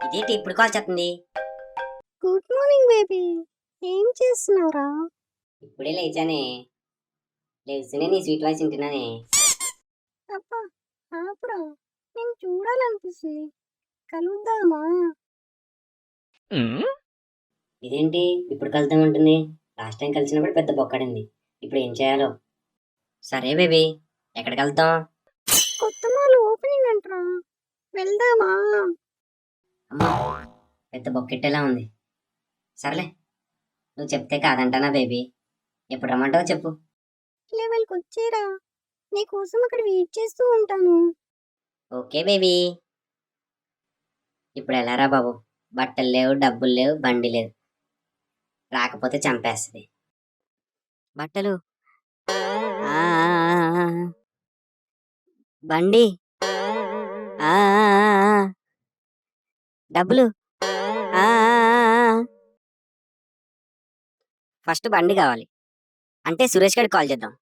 ఇదేంటి ఇప్పుడు కాల్ చేస్తుంది? Good morning baby. ఏం చేస్తున్నావురా? ఇప్పుడే లేచానే. లేస్తూనే నీ స్వీట్ వాయిస్ వింటున్నానే. అబ్బా ఆపురా, నేను చూడాలనిపిస్తుంది. కలుద్దామా? ఇదేంటి ఇప్పుడు కలుద్దామంటుంది? లాస్ట్ టైం కలిసినప్పుడు పెద్ద బొక్కడింది. ఇప్పుడు ఏం చేయాలో? సరే బేబీ, ఎక్కడికి వెళ్తాం? కొత్త మాల్ ఓపెనింగ్ అంటరా, వెళ్దామా? అమ్మా, పెద్ద బొక్కెట్టేలా ఉంది. సర్లే, నువ్వు చెప్తే కాదంటానా బేబీ. ఎప్పుడు రమ్మంటావో చెప్పు. లెవెల్కి వచ్చేరా, నీకోసం అక్కడ వెయిట్ చేస్తూ ఉంటాను. Okay baby. ఇప్పుడు ఎలారా బాబు? బట్టలు లేవు, డబ్బులు లేవు, బండి లేదు. రాకపోతే చంపేస్తుంది. బట్టలు, ఆ, బండి, ఆ, డబ్బులు, ఆ, ఫస్ట్ బండి కావాలి. అంటే సురేష్ గారికి కాల్ చేద్దాం.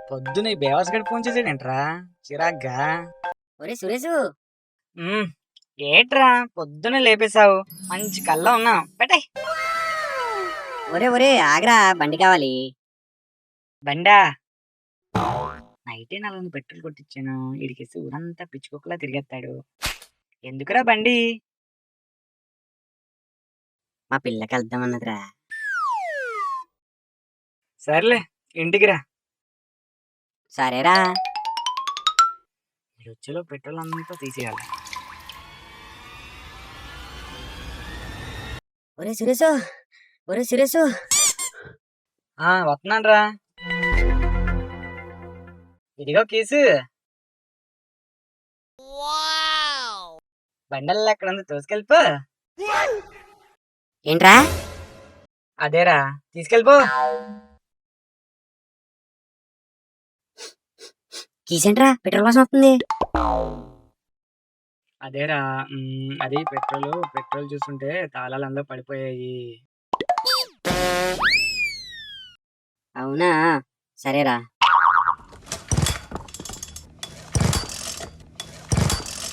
పొద్దున ఈ బేవాస్ గడి ఫోన్ చేసాడేంట్రా చిరాగ్గా. ఒరే సురేషు, ఉమ్, ఏట్రా పొద్దున లేపేశావు, మంచి కల్లా ఉన్నావు. పెట్టాయి ఒరే ఒరే ఆగ్రా, బండి కావాలి. బండా. నైటే 400 పెట్రోల్ కొట్టించాను, ఇడికేసి ఊరంతా పిచ్చుకోకలా తిరిగేస్తాడు. ఎందుకురా బండి? మా పిల్లకి వెళ్దామన్నదిరా. సర్లే, ఇంటికి రా. సరేరా. ఈ వచ్చేలో పెట్రోల్ అంతా తీసేయాలి. ఒరే సురేషు, ఒరే సురేషు, వస్తున్నాను రా. ఇదిగో కీసు. బండల్లో ఎక్కడ ఉంది, తోసుకెళ్ళిపో. ఏంట్రా? అదేరా, తీసుకెళ్ళిపో. కీసేంట్రా, పెట్రోల్ కోసం వస్తుంది. అదేరా, అది పెట్రోల్ చూస్తుంటే తాళాలు అందరూ పడిపోయాయి. అవునా, సరేరా.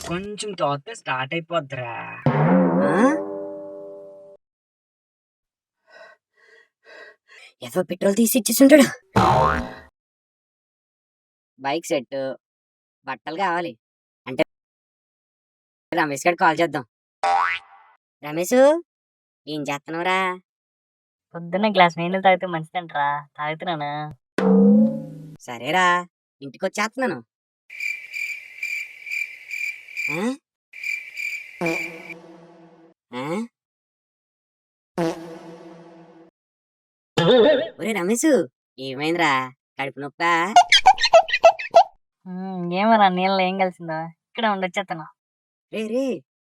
కొంచెం తోస్తే స్టార్ట్ అయిపోద్దిరా. ఏదో పెట్రోల్ తీసి ఇచ్చేస్తుంటాడు. బైక్ సెట్, బట్టలు కావాలి. అంటే రమేష్ గారికి కాల్ చేద్దాం. రమేష్, ఏం చేస్తున్నావురా? పొద్దున్న గ్లాస్ నీళ్ళు తాగితే మంచిదంటరా, తాగుతున్నాను. సరేరా, ఇంటికి వచ్చేస్తున్నాను. ఆ? ఆ? ఒరే రమేష్, ఏమైందిరా? కడుపు నొప్పా? ఏమరా నీళ్ళలో ఏం కలిసిందో? ఇక్కడ ఉండొచ్చేస్తాను. రే రే,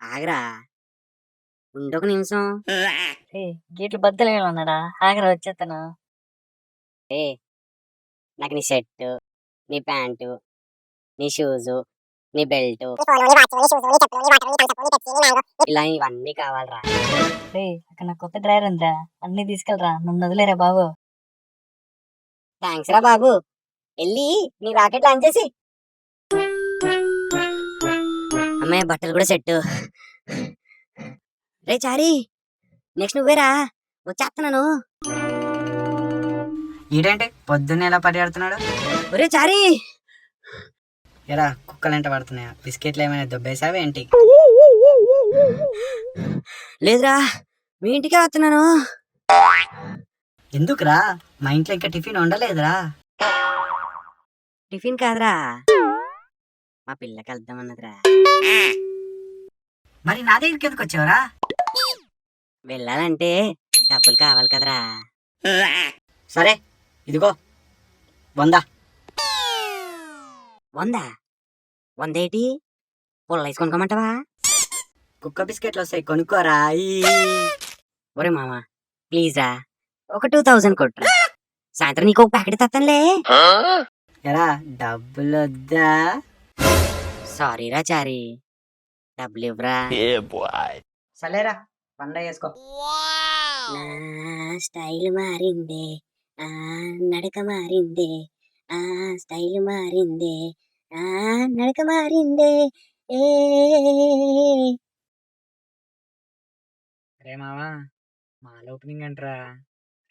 ఆగరా, ఉండొక నిమిషం. గీట్లు బద్దలు ఉన్నాడా? ఆగరా, వచ్చేస్తాను. నాకు నీ షర్టు, నీ ప్యాంటు, నీ షూజు, నీ బెల్ట్, ఇలా ఇవన్నీ కావాలరా. అక్కడ నా కొత్త డ్రైవర్ ఉందా, అన్ని తీసుకెళ్ళరా, నన్ను వదిలేరా బాబు. థ్యాంక్స్ రా బాబు. వెళ్ళి నీ రాకెట్ లాంచ్ చేసి. అమ్మాయి బట్టలు కూడా సెట్. రే చారీ, నెక్స్ట్ నువ్వేరా, వచ్చేస్తున్నాను. ఈడేంటి పొద్దున్న ఎలా పరిగెడుతున్నాడు? ఒరే చారీ, ఎరా కుక్కలు ఎంట పడుతున్నాయా? బిస్కెట్లు ఏమైనా దొబ్బేసావా ఏంటి? లేదురా, మీ ఇంటికే వస్తున్నాను. ఎందుకురా, మా ఇంట్లో ఇంకా టిఫిన్ ఉండలేదురా. టిఫిన్ కాదురా, మా పిల్లకి వెళ్దామన్నదిరా. మరి నా దగ్గరికి ఎందుకు వచ్చావురా? వెళ్ళాలంటే డబ్బులు కావాలి కదరా. సరే, ఇదిగో 100. 100? 100 ఏంటి? పుల్ల కొనుక్కోమంటావా? కుక్క బిస్కెట్లు వస్తాయి, కొనుక్కోరా. ఒరే మామ, ప్లీజ్ రా, ఒక 2000 కొట్రా. సాయంత్రం నీకు ఒక ప్యాకెట్ తెస్తానులే. ఎరా డబ్బులు వద్దా? సారీరా చారీ, డబ్బులు ఇవ్వరా. సరేరా, పండ వేసుకో. నా స్టైల్ మారిందే, ఆ నడక మారిందే, ఆ స్టైల్ మారిందే, నడక మారిందే ఏ రే మావా మాల్ ఓపెనింగ్ అంటరా,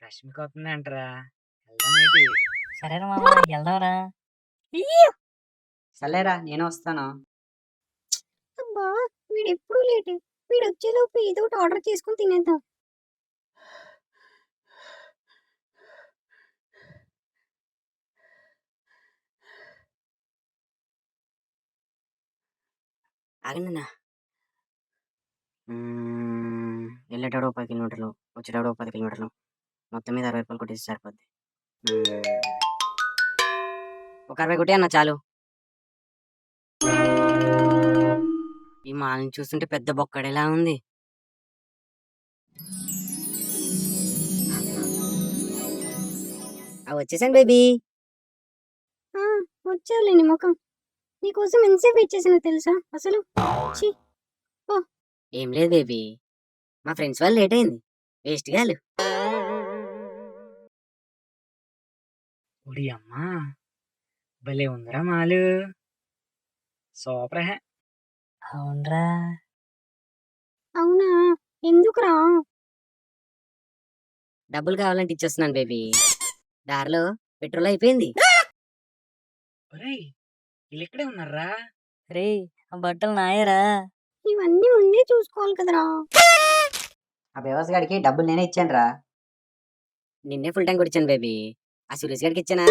రష్మిక వస్తుంది అంటరా, వెళ్దామేంటి? సరేరా మామ వెళ్దాంరా. సర్లేరా నేను వస్తాను. అబ్బా వీడు ఎప్పుడు లేటే. వీడు వచ్చేలోపు ఏదో ఒకటి ఆర్డర్ చేసుకుని తినేద్దాం. ఆగండినా. వెళ్ళేటాడు 10 కిలోమీటర్లు, వచ్చేటాడు 10 కిలోమీటర్లు, మొత్తం మీద 60 రూపాయలు కొట్టేసి సరిపోద్ది. ఒక 60 కొట్టే అన్న చాలు. ఈ మాల్ని చూస్తుంటే పెద్ద బొక్కడేలా ఉంది. వచ్చేసాను బేబీ. వచ్చావులే నీ ముఖం. నీకోసం ఎంతసేపు వెయిట్ చేసానో తెలుసా అసలు. ఛీ, ఏం లేదు బేబీ, మా ఫ్రెండ్స్ వాళ్ళు లేట్ అయింది, వేస్ట్ గాలు. ఒడి అమ్మా భలే ఉందిరా మాలు, సూపర్ హే. అవునరా. అవునా ఎందుకురా? డబ్బులు కావాలంటే ఇచ్చేస్తున్నాను బేబీ, దారిలో పెట్రోల్ అయిపోయింది. ఒరేయ్ వీళ్ళు ఇక్కడే ఉన్నారా? రే ఆ బట్టలు నాయరా. ఇవన్నీ ముందే చూసుకోవాలి కదరా. ఆ బేవాస్ గాడికి డబ్బులు నేనే ఇచ్చాను రా. నిన్నే ఫుల్ ట్యాంక్ కొట్టించాను బేబీ. ఆ సురేష్ గాడికి ఇచ్చానా,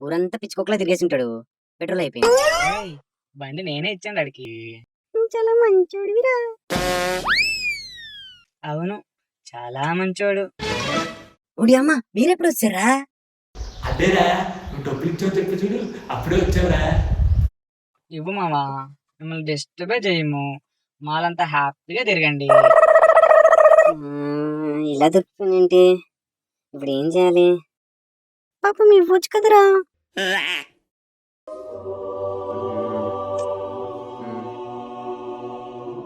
ఊరంతా పిచ్చుకోకలా తిరిగేసి ఉంటాడు, పెట్రోల్ అయిపోయింది. ఒరేయ్, బండి నేనే ఇచ్చాను అడికి. నువ్వు చాలా మంచోడివిరా. అవును చాలా మంచోడు. ఉడి అమ్మ మీరెప్పుడు వచ్చారా? అదేరా నువ్వు డబ్బులు ఇచ్చావు చెప్పి చూడు, అప్పుడే వచ్చావురా. ఇవ్వు మామా, మిమ్మల్ని డిస్టర్బే చేయము, మాలంతా హ్యాపీగా తిరగండి. ఇలా దొరుకుతుందేంటి, ఇప్పుడు ఏం చేయాలి? పాపం ఇవ్వచ్చు కదరా.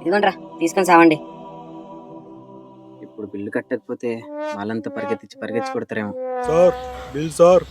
ఇదిగోండ్రా తీసుకొని సావండి. ఇప్పుడు బిల్లు కట్టకపోతే వాళ్ళంతా పరిగెత్తి కొడతారేమో. Sir bill sir.